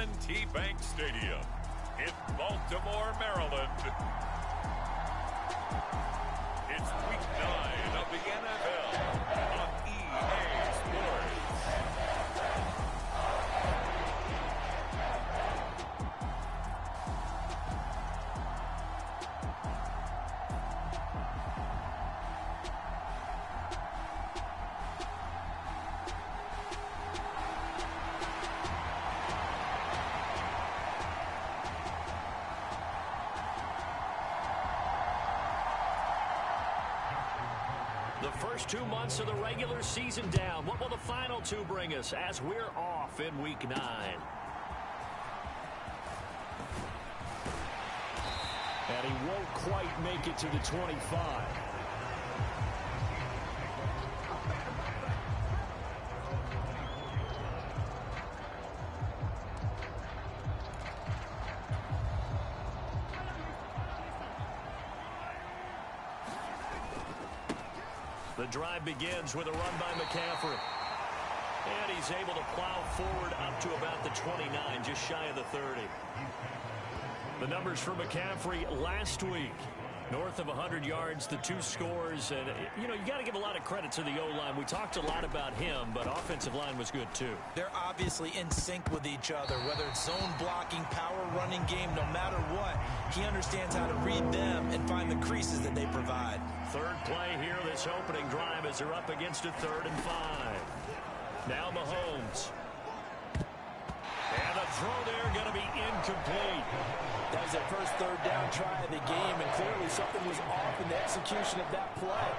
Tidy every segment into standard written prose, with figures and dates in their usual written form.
M&T Bank Stadium in Baltimore, Maryland. It's Week 9 of the NFL on EA Sports. The first 2 months of the regular season down. What will the final 2 bring us as we're off in Week 9? And he won't quite make it to the 25. The drive begins with a run by McCaffrey. And he's able to plow forward up to about the 29, just shy of the 30. The numbers for McCaffrey last week. North of 100 yards, the 2 scores. And, you got to give a lot of credit to the O-line. We talked a lot about him, but offensive line was good too. They're obviously in sync with each other, whether it's zone blocking, power running game, no matter what. He understands how to read them and find the creases that they provide. Third play here, this opening drive, as they're up against a 3rd and 5. Now Mahomes. And the throw there going to be incomplete. That was their first 3rd down try of the game, and clearly something was off in the execution of that play.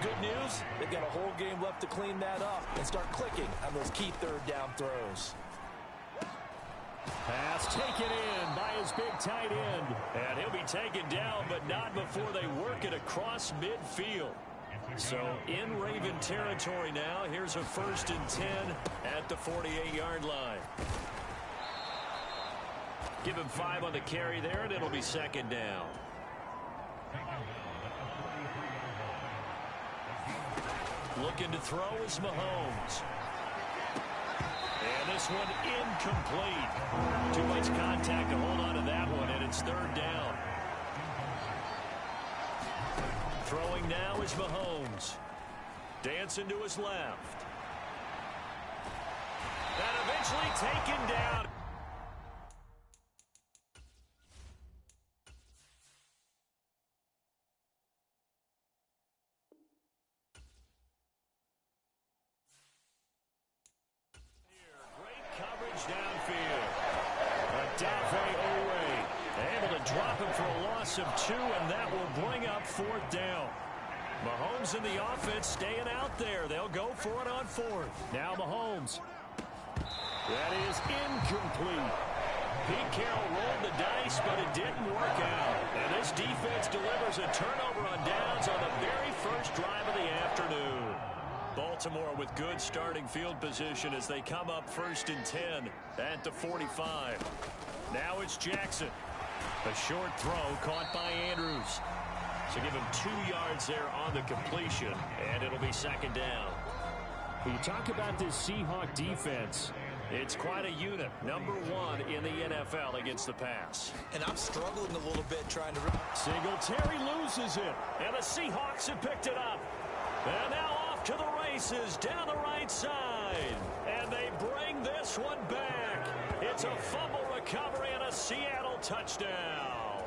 Good news, they've got a whole game left to clean that up and start clicking on those key 3rd down throws. Pass taken in by his big tight end. And he'll be taken down, but not before they work it across midfield. So in Raven territory now. Here's a 1st and 10 at the 48-yard line. Give him 5 on the carry there, and it'll be 2nd down. Looking to throw is Mahomes. And this one incomplete. Too much contact to hold on to that one, and it's 3rd down. Throwing now is Mahomes. Dancing to his left. And eventually taken down. Of 2, and that will bring up 4th down. Mahomes and the offense staying out there. They'll go for it on 4th. Now Mahomes. That is incomplete. Pete Carroll rolled the dice, but it didn't work out. And this defense delivers a turnover on downs on the very first drive of the afternoon. Baltimore with good starting field position as they come up 1st and 10 at the 45. Now it's Jackson. A short throw caught by Andrews. So give him 2 yards there on the completion, and it'll be 2nd down. When you talk about this Seahawks defense, it's quite a unit. Number 1 in the NFL against the pass. And I'm struggling a little bit trying to... Singletary loses it, and the Seahawks have picked it up. And now off to the races down the right side. And they bring this one back. It's a fumble recovery and a Seattle touchdown.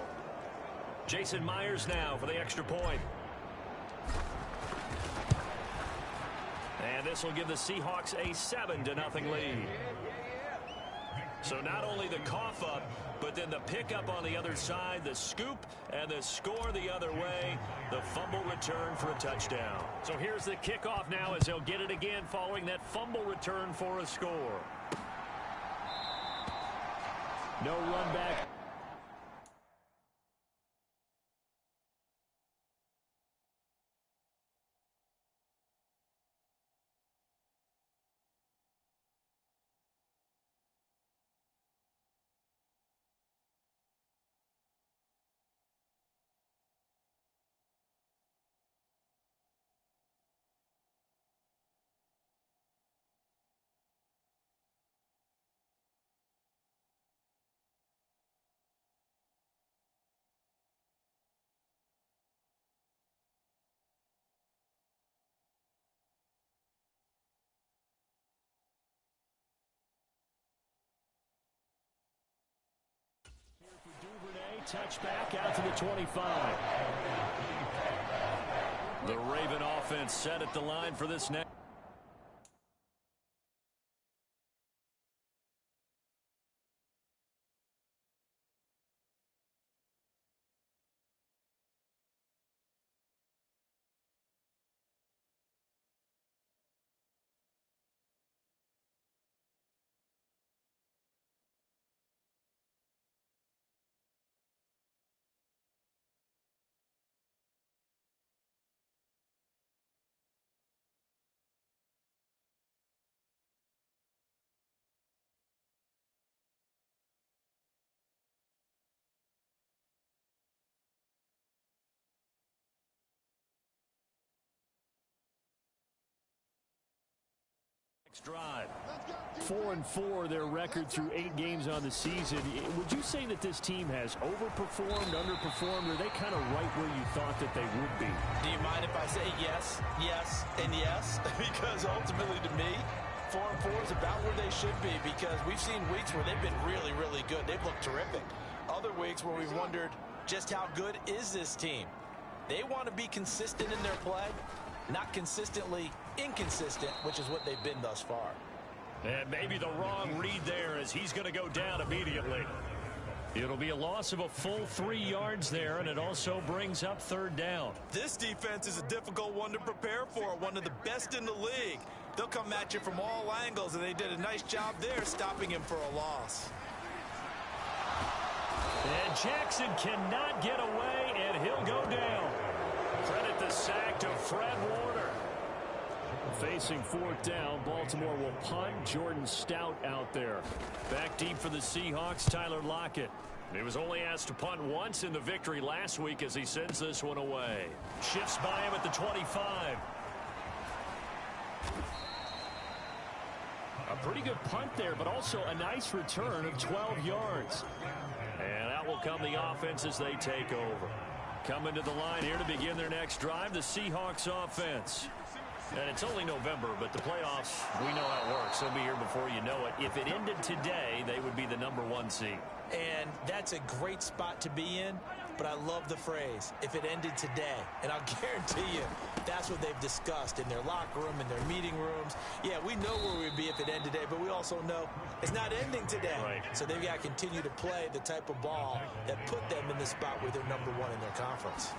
Jason Myers now for the extra point. And this will give the Seahawks a 7-0 lead. So not only the cough up, but then the pickup on the other side, the scoop, and the score the other way, the fumble return for a touchdown. So here's the kickoff now as they'll get it again following that fumble return for a score. No run back. Touchback out to the 25. The Raven offense set at the line for this next. Drive. 4-4 their record through 8 games on the season. Would you say that this team has overperformed, underperformed, or are they kind of right where you thought that they would be? Do you mind if I say yes, yes, and yes? Because ultimately to me, 4-4 is about where they should be, because we've seen weeks where they've been really, really good. They've looked terrific. Other weeks where we've wondered just how good is this team. They want to be consistent in their play, not consistently inconsistent, which is what they've been thus far. And maybe the wrong read there, as he's going to go down immediately. It'll be a loss of a full 3 yards there, and it also brings up 3rd down. This defense is a difficult one to prepare for, one of the best in the league. They'll come at you from all angles, and they did a nice job there stopping him for a loss. And Jackson cannot get away, and he'll go down. Credit the sack to Fred Warner. Facing 4th down, Baltimore will punt. Jordan Stout out there. Back deep for the Seahawks, Tyler Lockett. He was only asked to punt once in the victory last week as he sends this one away. Shifts by him at the 25. A pretty good punt there, but also a nice return of 12 yards. And out will come the offense as they take over. Coming to the line here to begin their next drive, the Seahawks offense. And it's only November, but the playoffs, we know how it works. They'll be here before you know it. If it ended today, they would be the #1 seed. And that's a great spot to be in, but I love the phrase, if it ended today. And I'll guarantee you, that's what they've discussed in their locker room, in their meeting rooms. Yeah, we know where we'd be if it ended today, but we also know it's not ending today. Right. So they've got to continue to play the type of ball that put them in the spot where they're #1 in their conference.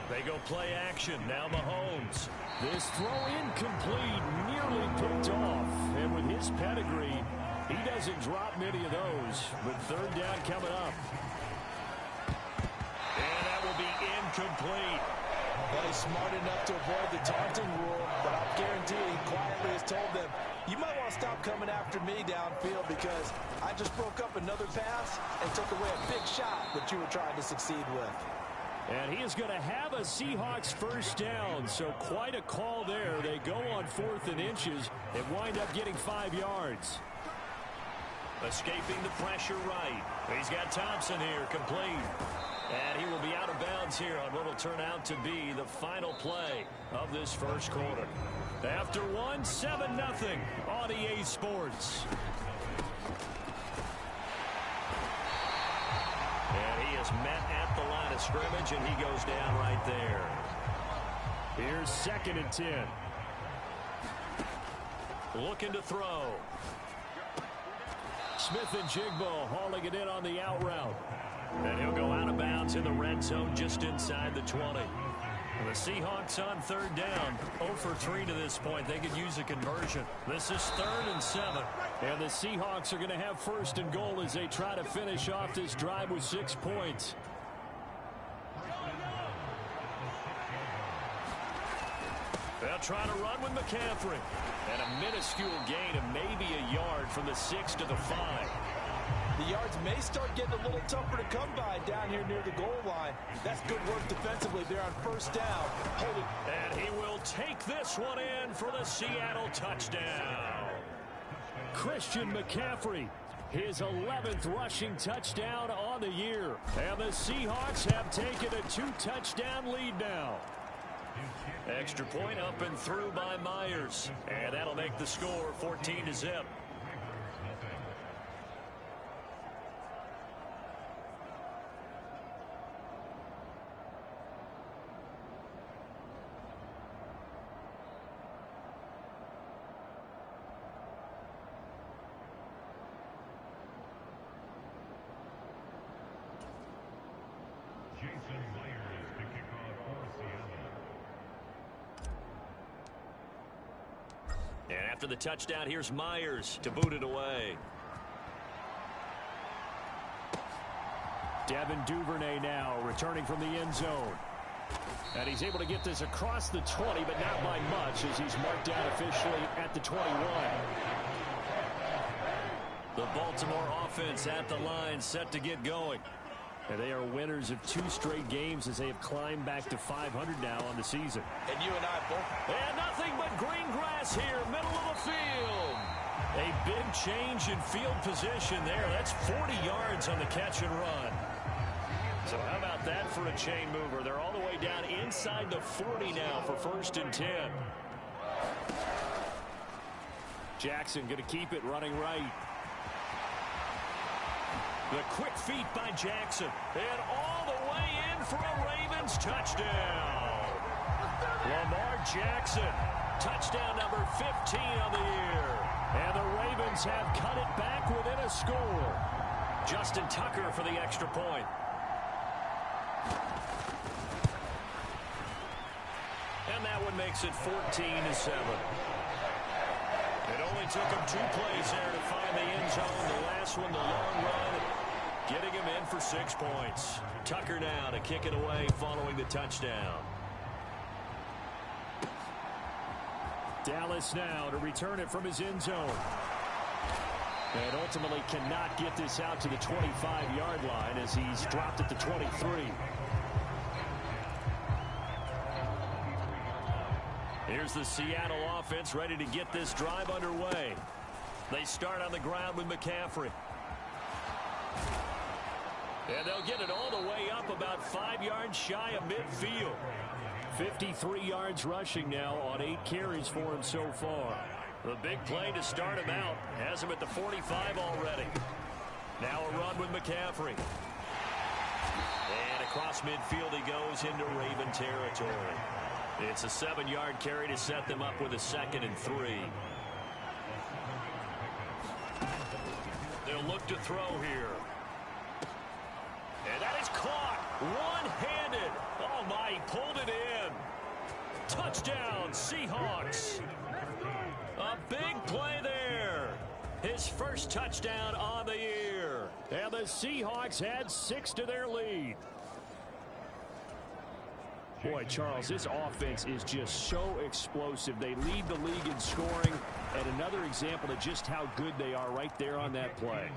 They go play action. Now Mahomes. This throw incomplete, nearly picked off. And with his pedigree, he doesn't drop many of those. But 3rd down coming up. And that will be incomplete. Well, he's smart enough to avoid the taunting rule, but I'll guarantee he quietly has told them, you might want to stop coming after me downfield because I just broke up another pass and took away a big shot that you were trying to succeed with. And he is going to have a Seahawks 1st down, so quite a call there. They go on 4th and inches and wind up getting 5 yards. Escaping the pressure right. He's got Thompson here, complete. And he will be out of bounds here on what will turn out to be the final play of this 1st quarter. After one, 7-0 on EA Sports. And he is met at the line of scrimmage, and he goes down right there. Here's 2nd and 10. Looking to throw. Smith and Jigbo hauling it in on the out route. And he'll go out of bounds in the red zone just inside the 20. And the Seahawks on 3rd down, 0 for 3 to this point. They could use a conversion. This is 3rd and 7. And the Seahawks are going to have 1st and goal as they try to finish off this drive with 6 points. They'll try to run with McCaffrey. And a minuscule gain of maybe a yard from the 6 to the 5. The yards may start getting a little tougher to come by down here near the goal line. That's good work defensively there on 1st down. And he will take this one in for the Seattle touchdown. Christian McCaffrey, his 11th rushing touchdown on the year. And the Seahawks have taken a 2-touchdown lead now. Extra point up and through by Myers. And that'll make the score 14-0. And after the touchdown, here's Myers to boot it away. Devin Duvernay now returning from the end zone. And he's able to get this across the 20, but not by much as he's marked down officially at the 21. The Baltimore offense at the line set to get going. And they are winners of 2 straight games as they have climbed back to 500 now on the season. And you and I both. And nothing but green grass here, middle of the field. A big change in field position there. That's 40 yards on the catch and run. So how about that for a chain mover? They're all the way down inside the 40 now for 1st and 10. Jackson going to keep it running right. The quick feet by Jackson. And all the way in for a Ravens touchdown. Lamar Jackson. Touchdown number 15 on the year. And the Ravens have cut it back within a score. Justin Tucker for the extra point. And that one makes it 14-7. It only took him 2 plays there to find the end zone. The last one, the long run, getting him in for 6 points. Tucker now to kick it away following the touchdown. Dallas now to return it from his end zone. And ultimately cannot get this out to the 25-yard line as he's dropped at the 23. Here's the Seattle offense ready to get this drive underway. They start on the ground with McCaffrey. And they'll get it all the way up about 5 yards shy of midfield. 53 yards rushing now on 8 carries for him so far. The big play to start him out has him at the 45 already. Now a run with McCaffrey. And across midfield he goes into Raven territory. It's a 7-yard carry to set them up with a 2nd and 3. They'll look to throw here. And that is caught one-handed. Oh, my, he pulled it in. Touchdown, Seahawks. A big play there. His first touchdown on the year. And the Seahawks add 6 to their lead. Boy, Charles, this offense is just so explosive. They lead the league in scoring, and another example of just how good they are right there on that play.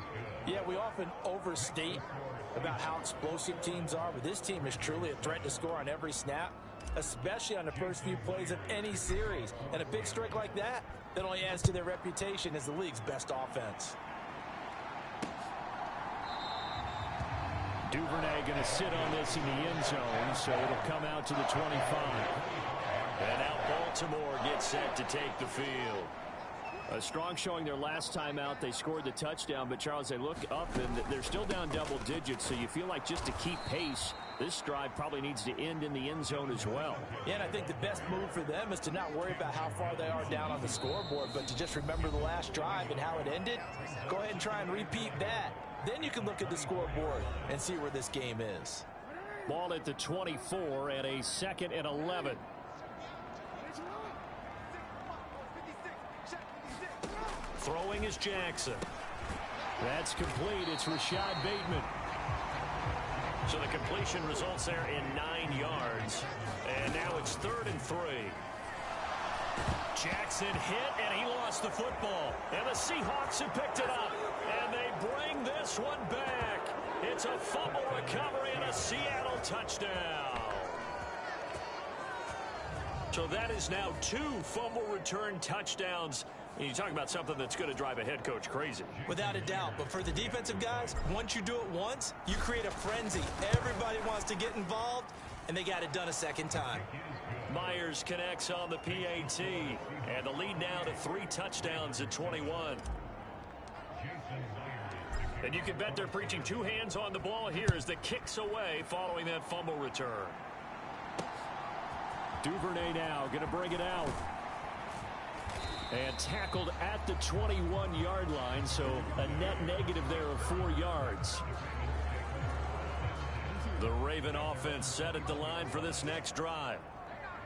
Yeah, we often overstate about how explosive teams are, but this team is truly a threat to score on every snap, especially on the first few plays of any series. And a big streak like that only adds to their reputation as the league's best offense. Duvernay going to sit on this in the end zone, so it'll come out to the 25. And now Baltimore gets set to take the field. A strong showing their last time out. They scored the touchdown, but Charles, they look up and they're still down double digits, so you feel like just to keep pace, this drive probably needs to end in the end zone as well. Yeah, and I think the best move for them is to not worry about how far they are down on the scoreboard, but to just remember the last drive and how it ended. Go ahead and try and repeat that. Then you can look at the scoreboard and see where this game is. Ball at the 24 and a 2nd and 11. Throwing is Jackson. That's complete. It's Rashad Bateman. So the completion results there in 9 yards. And now it's 3rd and 3. Jackson hit, and he lost the football. And the Seahawks have picked it up. And they bring this one back. It's a fumble recovery and a Seattle touchdown. So that is now 2 fumble return touchdowns. And you talk about something that's going to drive a head coach crazy. Without a doubt. But for the defensive guys, once you do it once, you create a frenzy. Everybody wants to get involved, and they got it done a second time. Myers connects on the PAT. And the lead now to 3 touchdowns at 21. And you can bet they're preaching 2 hands on the ball here as the kicks away following that fumble return. Duvernay now going to bring it out. And tackled at the 21-yard line, so a net negative there of 4 yards. The Raven offense set at the line for this next drive.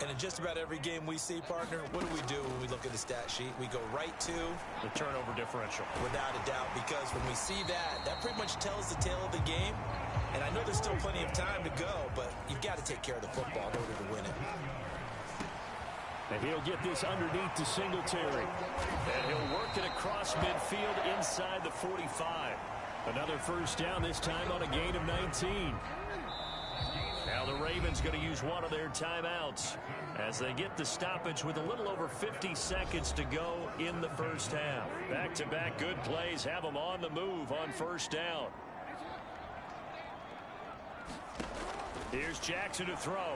And in just about every game we see, partner, what do when we look at the stat sheet? We go right to the turnover differential. Without a doubt, because when we see that, that pretty much tells the tale of the game. And I know there's still plenty of time to go, but you've got to take care of the football in order to win it. And he'll get this underneath to Singletary. And he'll work it across midfield inside the 45. Another first down, this time on a gain of 19. Now the Ravens going to use one of their timeouts as they get the stoppage with a little over 50 seconds to go in the first half. Back-to-back good plays have them on the move on first down. Here's Jackson to throw.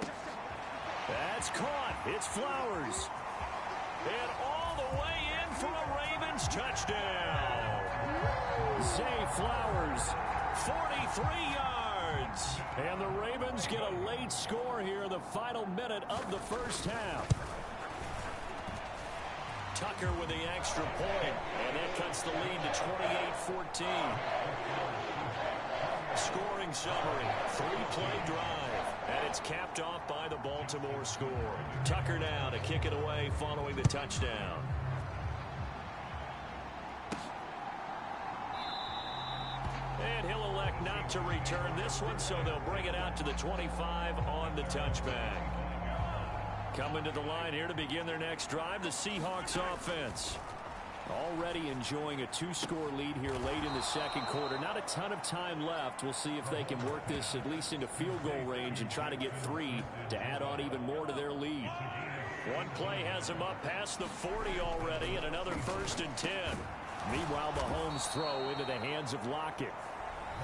That's caught. It's Flowers. And all the way in for a Ravens touchdown. Zay Flowers, 43 yards. And the Ravens get a late score here in the final minute of the first half. Tucker with the extra point, and that cuts the lead to 28-14. Scoring summary, 3-play drive, and it's capped off by the Baltimore score. Tucker now to kick it away following the touchdown. And he'll elect not to return this one, so they'll bring it out to the 25 on the touchback. Coming to the line here to begin their next drive, the Seahawks offense. Already enjoying a 2-score lead here late in the second quarter. Not a ton of time left. We'll see if they can work this at least into field goal range and try to get 3 to add on even more to their lead. One play has them up past the 40 already, and another 1st and 10. Meanwhile, Mahomes' throw into the hands of Lockett.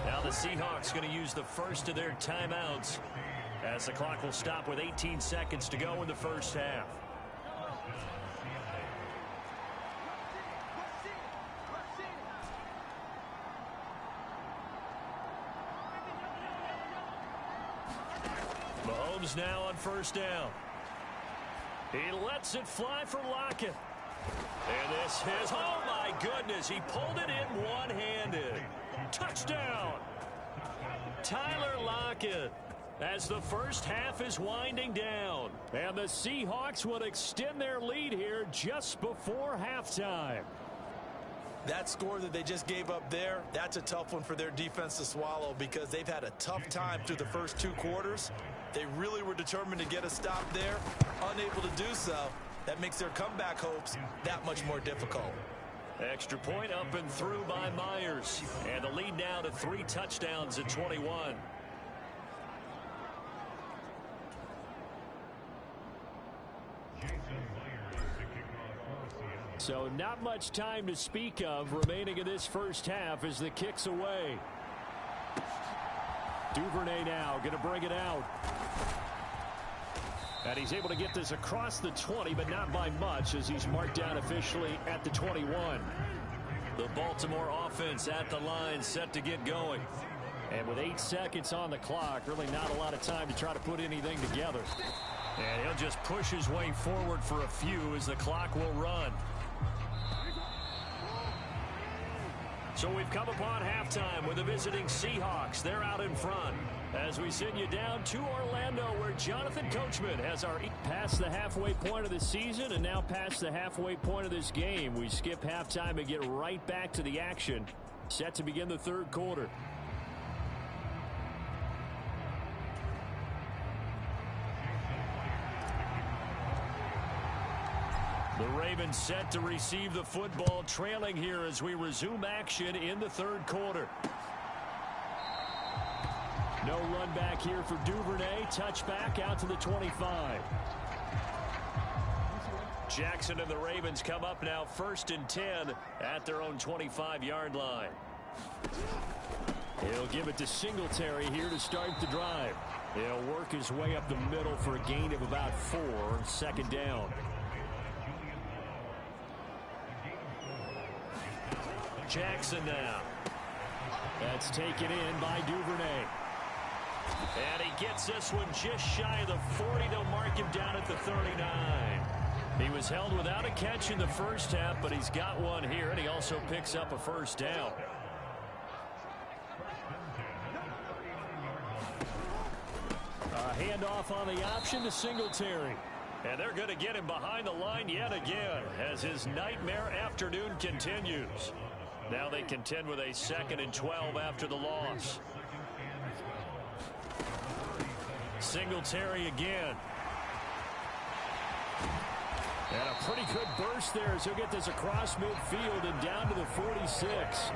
Now the Seahawks going to use the first of their timeouts as the clock will stop with 18 seconds to go in the first half. Mahomes now on first down. He lets it fly for Lockett. And this is, oh my goodness, he pulled it in one-handed. Touchdown. Tyler Lockett as the first half is winding down. And the Seahawks will extend their lead here just before halftime. That score that they just gave up there, that's a tough one for their defense to swallow because they've had a tough time through the first 2 quarters. They really were determined to get a stop there, unable to do so. That makes their comeback hopes that much more difficult. Extra point up and through by Myers. And the lead now to 3 touchdowns at 21. So not much time to speak of remaining in this first half as the kick's away. Duvernay now going to bring it out. And he's able to get this across the 20, but not by much as he's marked down officially at the 21. The Baltimore offense at the line set to get going. And with 8 seconds on the clock, really not a lot of time to try to put anything together. And he'll just push his way forward for a few as the clock will run. So we've come upon halftime with the visiting Seahawks. They're out in front as we send you down to Orlando where Jonathan Coachman has our past the halfway point of the season and now past the halfway point of this game. We skip halftime and get right back to the action. Set to begin the third quarter. The Ravens set to receive the football, trailing here as we resume action in the third quarter. No run back here for Duvernay. Touchback out to the 25. Jackson and the Ravens come up now 1st and 10 at their own 25-yard line. He'll give it to Singletary here to start the drive. He'll work his way up the middle for a gain of about 4. 2nd down. Jackson now. That's taken in by Duvernay. And he gets this one just shy of the 40. They'll mark him down at the 39. He was held without a catch in the first half, but he's got one here, and he also picks up a first down. A handoff on the option to Singletary. And they're going to get him behind the line yet again as his nightmare afternoon continues. Now they contend with a 2nd and 12 after the loss. Singletary again. And a pretty good burst there as he'll get this across midfield and down to the 46.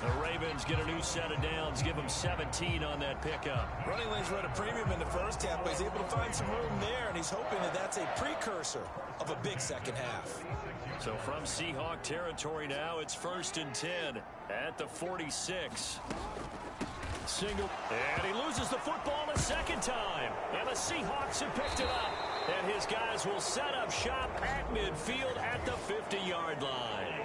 The Ravens get a new set of downs, give them 17 on that pickup. Running lanes run a premium in the first half, but he's able to find some room there, and he's hoping that that's a precursor of a big second half. So from Seahawk territory now, it's 1st and 10 at the 46. And he loses the football a second time. And the Seahawks have picked it up. And his guys will set up shop at midfield at the 50-yard line.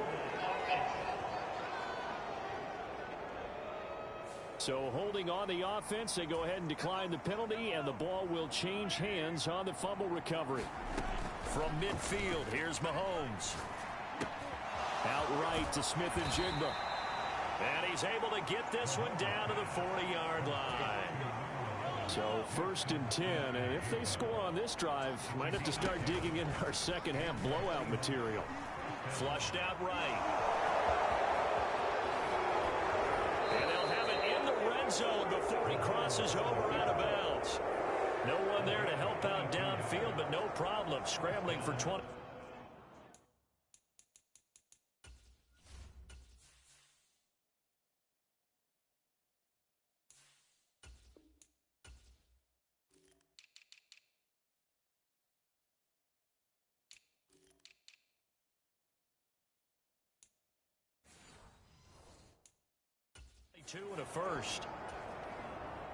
So holding on the offense, they go ahead and decline the penalty, and the ball will change hands on the fumble recovery. From midfield, here's Mahomes. Outright to Smith-Njigba. And he's able to get this one down to the 40-yard line. So 1st and 10, and if they score on this drive, might have to start digging in our second half blowout material. Flushed out right. And they'll have it in the red zone before he crosses over out of bounds. No one there to help out downfield, but no problem scrambling for 20. Two and a first.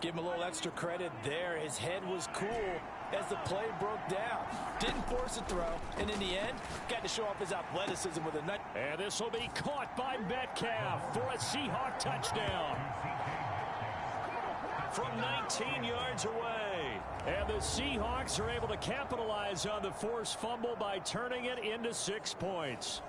Give him a little extra credit there. His head was cool as the play broke down. Didn't force a throw, and in the end, got to show off his athleticism with a nut. And this will be caught by Metcalf for a Seahawk touchdown. From 19 yards away. And the Seahawks are able to capitalize on the forced fumble by turning it into 6 points.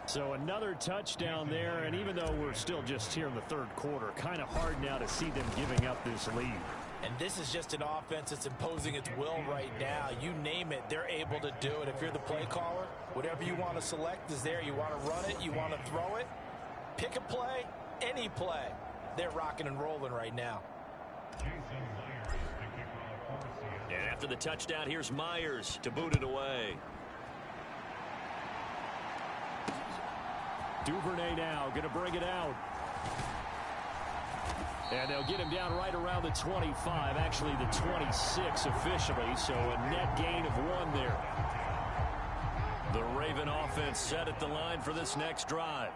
So another touchdown there, and even though we're still just here in the 3rd quarter, kind of hard now to see them giving up this lead. And this is just an offense that's imposing its will right now. You name it, they're able to do it. If you're the play caller, whatever you want to select is there. You want to run it, you want to throw it. Pick a play, any play. They're rocking and rolling right now. And after the touchdown, here's Myers to boot it away. Duvernay now going to bring it out. And they'll get him down right around the 25, actually the 26 officially, so a net gain of 1 there. The Raven offense set at the line for this next drive.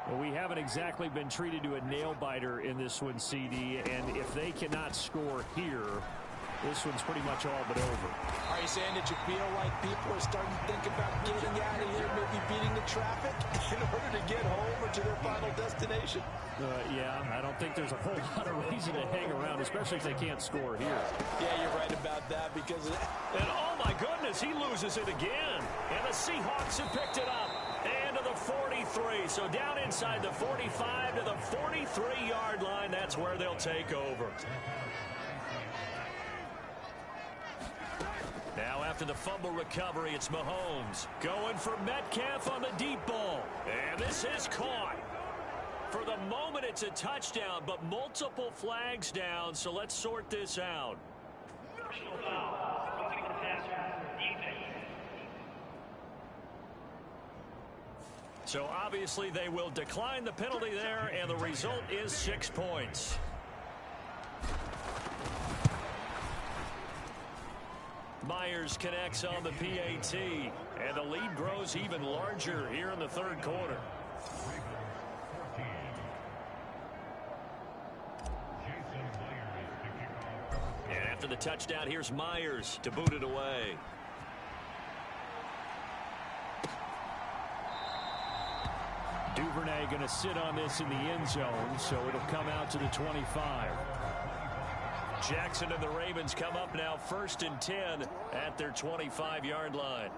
Well, we haven't exactly been treated to a nail-biter in this one, CD, and if they cannot score here, this one's pretty much all but over. Are you saying that you feel like people are starting to think about getting out of here, maybe beating the traffic in order to get home or to their final destination? Yeah, I don't think there's a whole lot of reason to hang around, especially if they can't score here. Yeah, you're right about that because... And oh my goodness, he loses it again. And the Seahawks have picked it up. And to the 43. So down inside the 45 to the 43-yard line. That's where they'll take over. Now after the fumble recovery, it's Mahomes going for Metcalf on the deep ball. And this is caught. For the moment, it's a touchdown, but multiple flags down, so let's sort this out. So obviously they will decline the penalty there, and the result is 6 points. Myers connects on the PAT, and the lead grows even larger here in the 3rd quarter. And after the touchdown, here's Myers to boot it away. Duvernay going to sit on this in the end zone, so it'll come out to the 25. Jackson and the Ravens come up now 1st and 10 at their 25-yard line.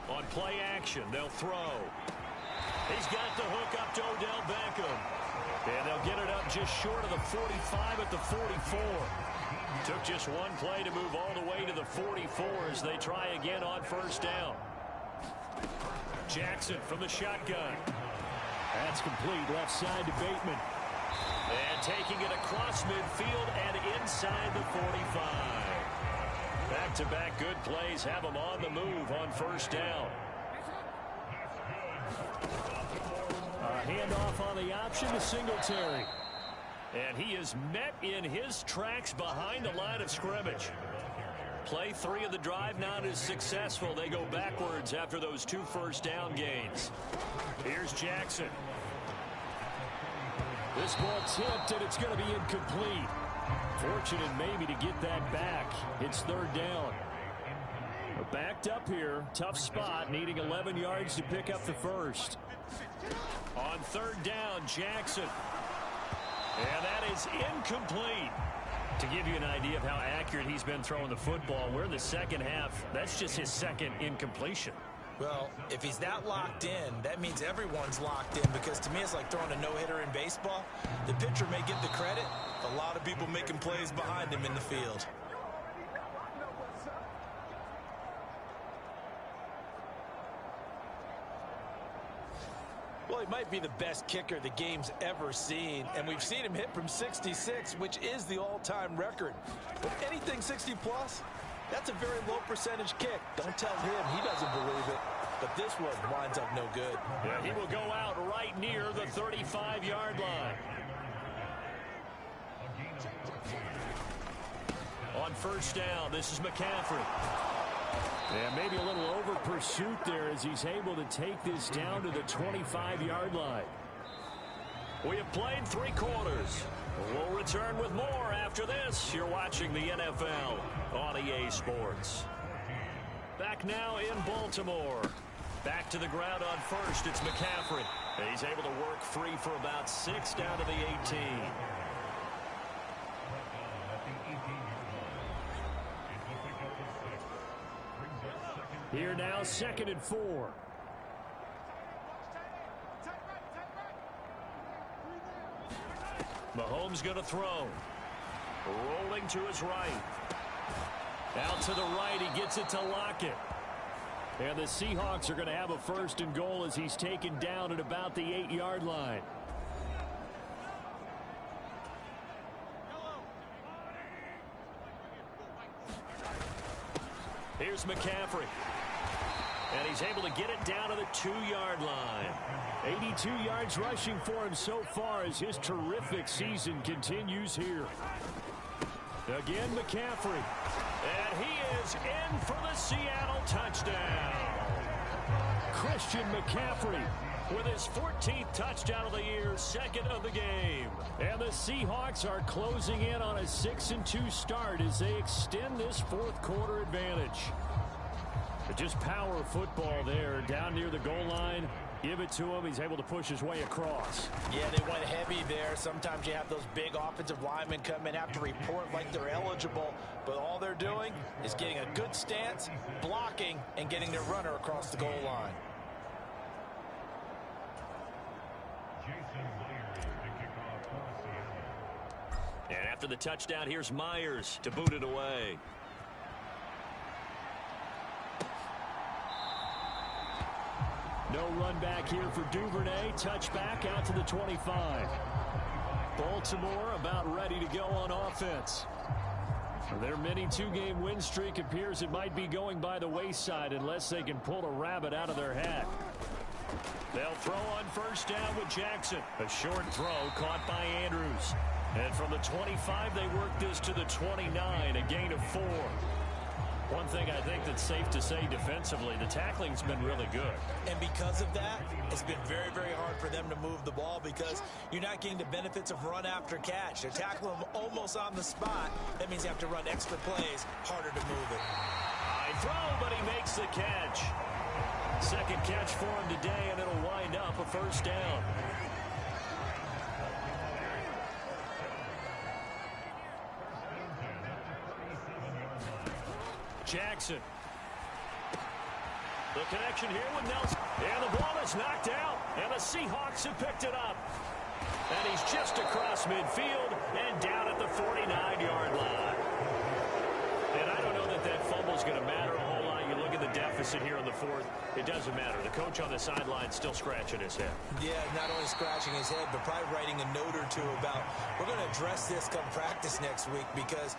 On play action, they'll throw. He's got the hook up to Odell Beckham. And they'll get it up just short of the 45 at the 44. Took just one play to move all the way to the 44 as they try again on first down. Jackson from the shotgun. That's complete left side to Bateman. And taking it across midfield and inside the 45. Back-to-back good plays have him on the move on first down. A handoff on the option to Singletary. And he is met in his tracks behind the line of scrimmage. Play 3 of the drive not as successful. They go backwards after those 2 first down gains. Here's Jackson. This ball tipped, and it's going to be incomplete. Fortunate maybe to get that back. It's third down. We're backed up here. Tough spot, needing 11 yards to pick up the first. On third down, Jackson. And that is incomplete. To give you an idea of how accurate he's been throwing the football, we're in the second half. That's just his second incompletion. Well, if he's that locked in, that means everyone's locked in, because to me it's like throwing a no-hitter in baseball. The pitcher may get the credit, a lot of people making plays behind him in the field. Well, he might be the best kicker the game's ever seen, and we've seen him hit from 66, which is the all-time record. But anything 60-plus, that's a very low percentage kick. Don't tell him he doesn't believe it, but this one winds up no good. Yeah, he will go out right near the 35-yard line. On first down, this is McCaffrey. Yeah, maybe a little over pursuit there as he's able to take this down to the 25-yard line. We have played 3 quarters. We'll return with more after this. You're watching the NFL on EA Sports. Back now in Baltimore. Back to the ground on first. It's McCaffrey. He's able to work free for about 6 down to the 18. Here now, 2nd and 4. Mahomes going to throw. Rolling to his right. Out to the right, he gets it to Lockett. And the Seahawks are going to have a 1st and goal as he's taken down at about the 8-yard line. Here's McCaffrey. And he's able to get it down to the 2-yard line. 82 yards rushing for him so far as his terrific season continues here. Again, McCaffrey. And he is in for the Seattle touchdown. Christian McCaffrey with his 14th touchdown of the year, 2nd of the game. And the Seahawks are closing in on a 6-2 start as they extend this 4th quarter advantage. But just power football there down near the goal line. Give it to him. He's able to push his way across. Yeah, they went heavy there. Sometimes you have those big offensive linemen come in, have to report like they're eligible. But all they're doing is getting a good stance, blocking, and getting their runner across the goal line. And after the touchdown, here's Myers to boot it away. No run back here for Duvernay. Touchback out to the 25. Baltimore about ready to go on offense. Their mini 2-game win streak appears it might be going by the wayside unless they can pull a rabbit out of their hat. They'll throw on first down with Jackson. A short throw caught by Andrews. And from the 25, they work this to the 29, a gain of 4. One thing I think that's safe to say defensively, the tackling's been really good. And because of that, it's been very, very hard for them to move the ball because you're not getting the benefits of run after catch. They're tackling them almost on the spot. That means you have to run extra plays, harder to move it. High throw, but he makes the catch. 2nd catch for him today, and it'll wind up a first down. Jackson. The connection here with Nelson. And the ball is knocked out. And the Seahawks have picked it up. And he's just across midfield and down at the 49-yard line. deficit here in the fourth. It doesn't matter. The coach on the sideline still scratching his head. Yeah, not only scratching his head, but probably writing a note or two about, we're going to address this come practice next week, because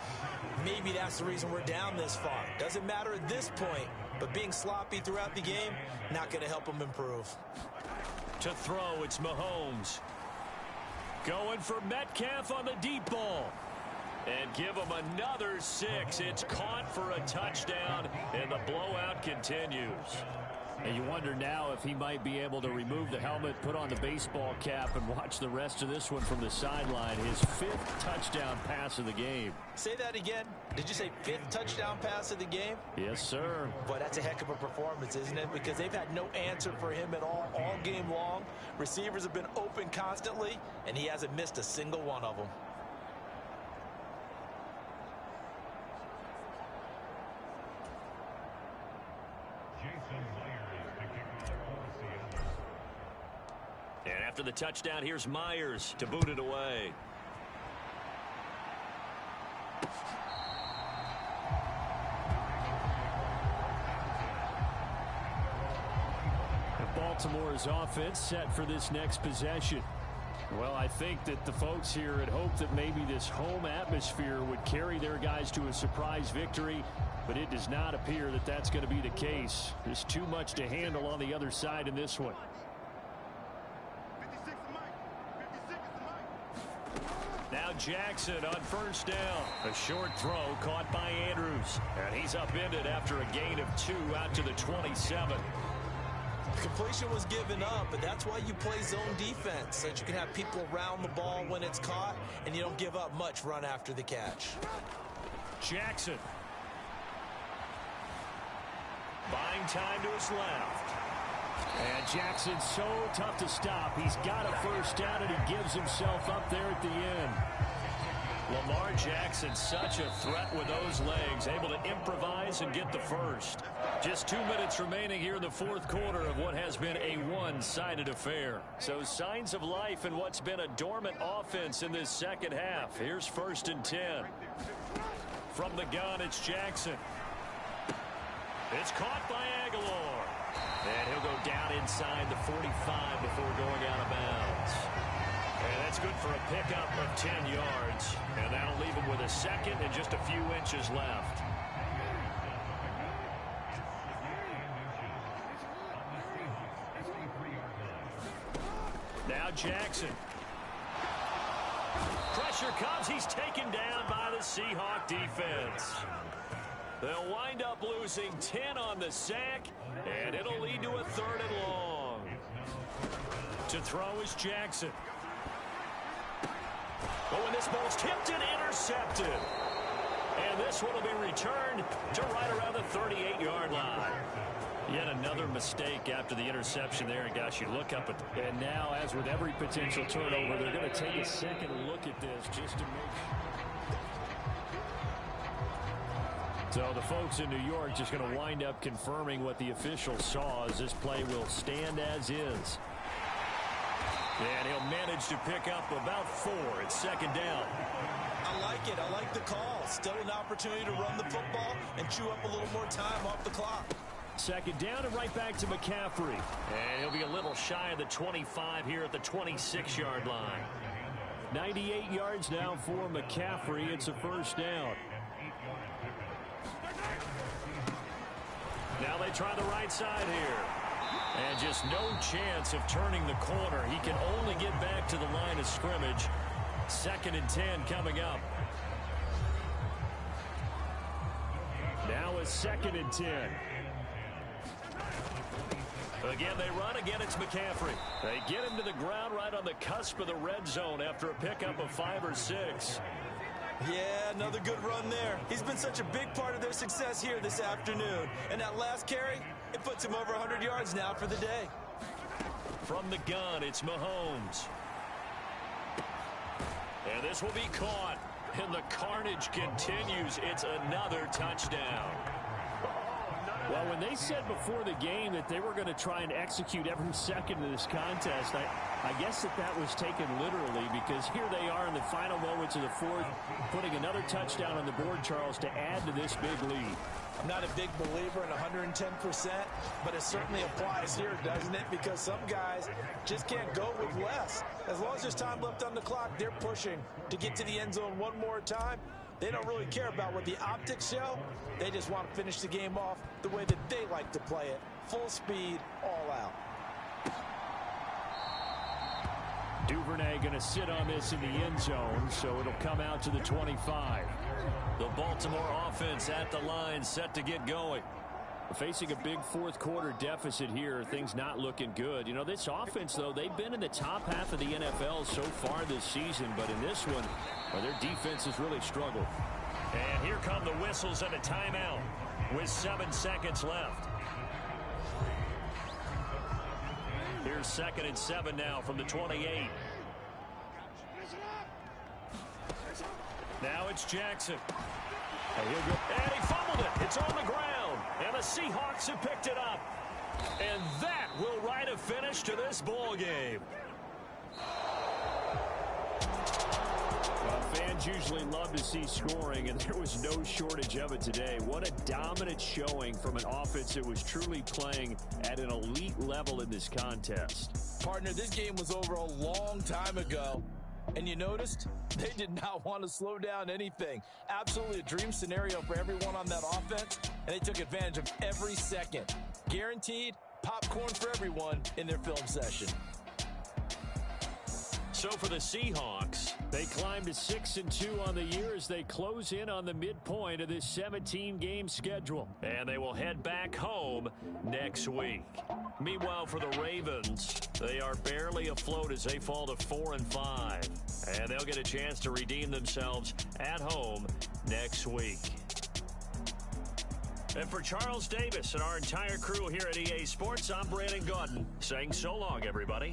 maybe that's the reason we're down this far. Doesn't matter at this point, but being sloppy throughout the game, not going to help him improve. To throw, it's Mahomes. Going for Metcalf on the deep ball. And give him another 6. It's caught for a touchdown, and the blowout continues. And you wonder now if he might be able to remove the helmet, put on the baseball cap, and watch the rest of this one from the sideline. His 5th touchdown pass of the game. Say that again. Did you say 5th touchdown pass of the game? Yes, sir. Boy, that's a heck of a performance, isn't it? Because they've had no answer for him at all game long. Receivers have been open constantly, and he hasn't missed a single one of them. And after the touchdown, here's Myers to boot it away. Baltimore's offense set for this next possession. Well, I think that the folks here had hoped that maybe this home atmosphere would carry their guys to a surprise victory, but it does not appear that that's going to be the case. There's too much to handle on the other side in this one. Now Jackson on first down. A short throw caught by Andrews. And he's upended after a gain of 2 out to the 27. Completion was given up, but that's why you play zone defense, so that you can have people around the ball when it's caught, and you don't give up much run after the catch. Jackson. Buying time to his left. And Jackson's so tough to stop. He's got a first down, and he gives himself up there at the end. Lamar Jackson, such a threat with those legs, able to improvise and get the first. Just 2 minutes remaining here in the fourth quarter of what has been a one-sided affair. So signs of life in what's been a dormant offense in this second half. Here's 1st and 10. From the gun, it's Jackson. It's caught by Aguilar. And he'll go down inside the 45 before going out of bounds. And that's good for a pickup of 10 yards. And that'll leave him with a second and just a few inches left. Now Jackson. Pressure comes. He's taken down by the Seahawks defense. They'll wind up losing 10 on the sack, and it'll lead to a 3rd and long. To throw is Jackson. Oh, and this ball's tipped and intercepted. And this one will be returned to right around the 38-yard line. Yet another mistake after the interception there. And gosh, you look up at and now, as with every potential turnover, they're going to take a second look at this just to make sure. So the folks in New York just going to wind up confirming what the officials saw, as this play will stand as is. And he'll manage to pick up about 4. It's 2nd down. I like it. I like the call. Still an opportunity to run the football and chew up a little more time off the clock. 2nd down and right back to McCaffrey. And he'll be a little shy of the 25 here at the 26-yard line. 98 yards now for McCaffrey. It's a 1st down. Now they try the right side here. And just no chance of turning the corner. He can only get back to the line of scrimmage. 2nd and 10 coming up. Now a 2nd and 10. Again, they run. Again, it's McCaffrey. They get him to the ground right on the cusp of the red zone after a pickup of 5 or 6. Yeah, another good run there. He's been such a big part of their success here this afternoon. And that last carry, it puts him over 100 yards now for the day. From the gun, it's Mahomes. And this will be caught. And the carnage continues. It's another touchdown. Well, when they said before the game that they were going to try and execute every second of this contest, I guess that was taken literally, because here they are in the final moments of the fourth, putting another touchdown on the board, Charles, to add to this big lead. I'm not a big believer in 110%, but it certainly applies here, doesn't it? Because some guys just can't go with less. As long as there's time left on the clock, they're pushing to get to the end zone one more time. They don't really care about what the optics show. They just want to finish the game off the way that they like to play it. Full speed, all out. Duvernay going to sit on this in the end zone, so it'll come out to the 25. The Baltimore offense at the line, set to get going. Facing a big fourth quarter deficit here, things not looking good. You know, this offense, though, they've been in the top half of the NFL so far this season, but in this one, well, their defense has really struggled. And here come the whistles and a timeout with 7 seconds left. Here's 2nd and 7 now from the 28. Now it's Jackson. And he'll go. And he fumbled it. It's on the ground. And the Seahawks have picked it up. And that will write a finish to this ball game. Well, fans usually love to see scoring, and there was no shortage of it today. What a dominant showing from an offense that was truly playing at an elite level in this contest. Partner, this game was over a long time ago. And you noticed they did not want to slow down anything. Absolutely a dream scenario for everyone on that offense, and they took advantage of every second. Guaranteed popcorn for everyone in their film session. So for the Seahawks, they climb to 6-2 on the year as they close in on the midpoint of this 17-game schedule. and they will head back home next week. Meanwhile, for the Ravens, they are barely afloat as they fall to 4-5. And they'll get a chance to redeem themselves at home next week. And for Charles Davis and our entire crew here at EA Sports, I'm Brandon Gaudin saying so long, everybody.